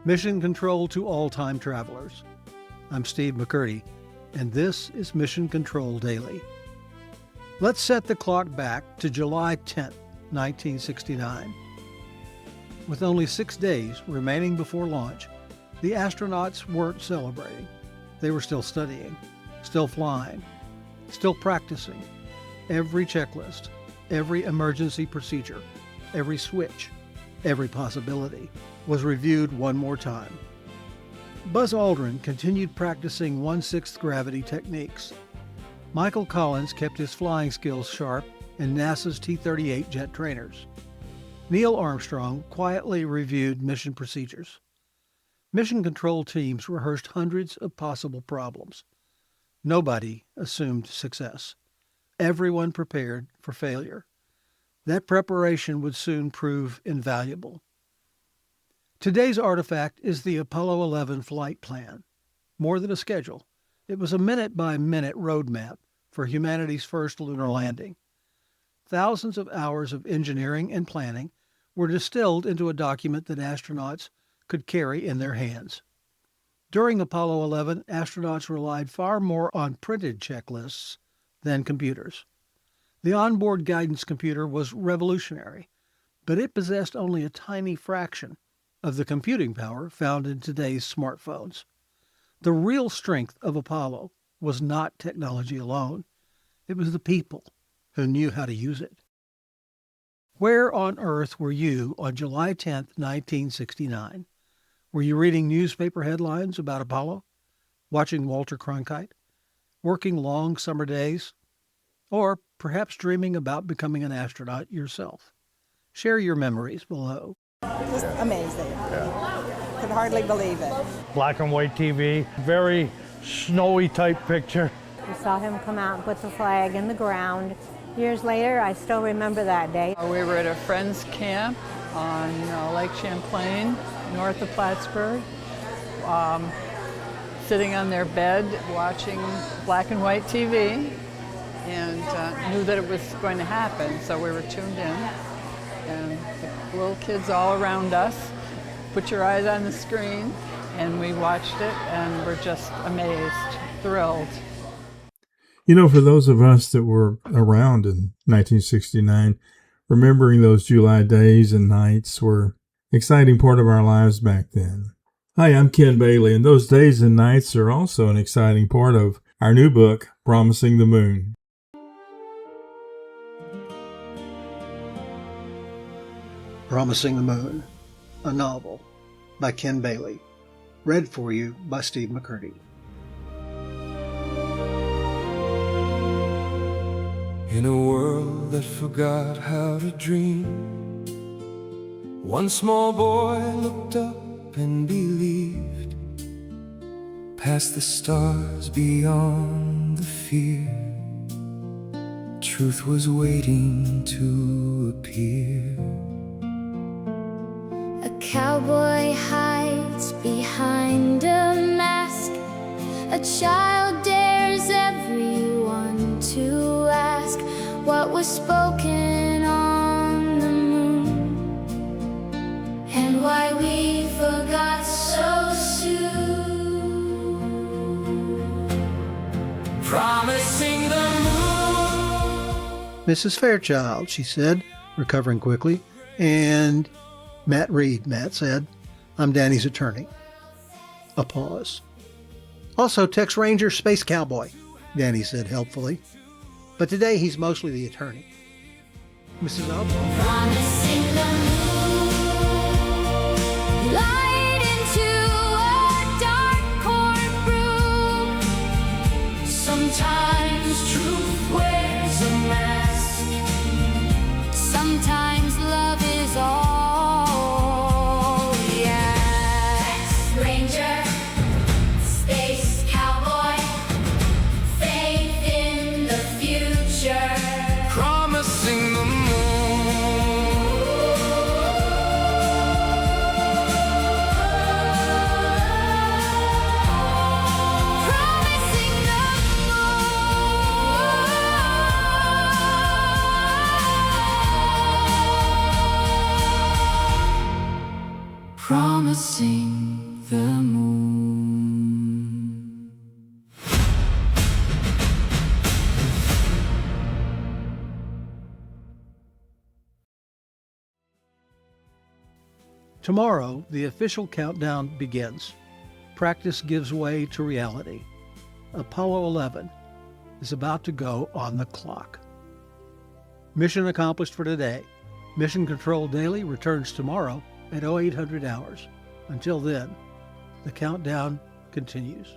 Mission Control to all time travelers. I'm Steve McCurdy, and this is Mission Control Daily. Let's set the clock back to July 10, 1969. With only 6 days remaining before launch, the astronauts weren't celebrating. They were still studying, still flying, still practicing. Every checklist, every emergency procedure, every switch, every possibility was reviewed one more time. Buzz Aldrin continued practicing 1/6 gravity techniques. Michael Collins kept his flying skills sharp in NASA's T-38 jet trainers. Neil Armstrong quietly reviewed mission procedures. Mission control teams rehearsed hundreds of possible problems. Nobody assumed success. Everyone prepared for failure. That preparation would soon prove invaluable. Today's artifact is the Apollo 11 flight plan. More than a schedule, it was a minute-by-minute roadmap for humanity's first lunar landing. Thousands of hours of engineering and planning were distilled into a document that astronauts could carry in their hands. During Apollo 11, astronauts relied far more on printed checklists than computers. The onboard guidance computer was revolutionary, but it possessed only a tiny fraction of the computing power found in today's smartphones. The real strength of Apollo was not technology alone. It was the people who knew how to use it. Where on earth were you on July 10, 1969? Were you reading newspaper headlines about Apollo? Watching Walter Cronkite? Working long summer days? Or perhaps dreaming about becoming an astronaut yourself? Share your memories below. Just amazing. Yeah. Could hardly believe it. Black and white TV, very snowy type picture. We saw him come out and put the flag in the ground. Years later, I still remember that day. We were at a friend's camp on Lake Champlain, north of Plattsburgh, sitting on their bed watching black and white TV, and knew that it was going to happen, so we were tuned in. And the little kids all around us, put your eyes on the screen, and we watched it and were just amazed, thrilled. You know, for those of us that were around in 1969, remembering those July days and nights were an exciting part of our lives back then. Hi, I'm Ken Bailey, and those days and nights are also an exciting part of our new book, Promising the Moon. Promising the Moon, a novel by Ken Bailey, read for you by Steve McCurdy. In a world that forgot how to dream, one small boy looked up and believed. Past the stars, beyond the fear, truth was waiting to appear. A cowboy hides behind a mask. A child dares everyone to ask what was spoken on the moon, and why we forgot so soon. Promising the moon. Mrs. Fairchild, she said, recovering quickly, and Matt Reed, Matt said. I'm Danny's attorney. A pause. Also, Tex Ranger Space Cowboy, Danny said helpfully. But today he's mostly the attorney. Mrs. Oswald. Promising the moon, light into a dark courtroom. Sometimes truth wears a mask. Sometimes love is all. Promising Tomorrow, the official countdown begins. Practice gives way to reality. Apollo 11 is about to go on the clock. Mission accomplished for today. Mission Control Daily returns tomorrow at 0800 hours. Until then, the countdown continues.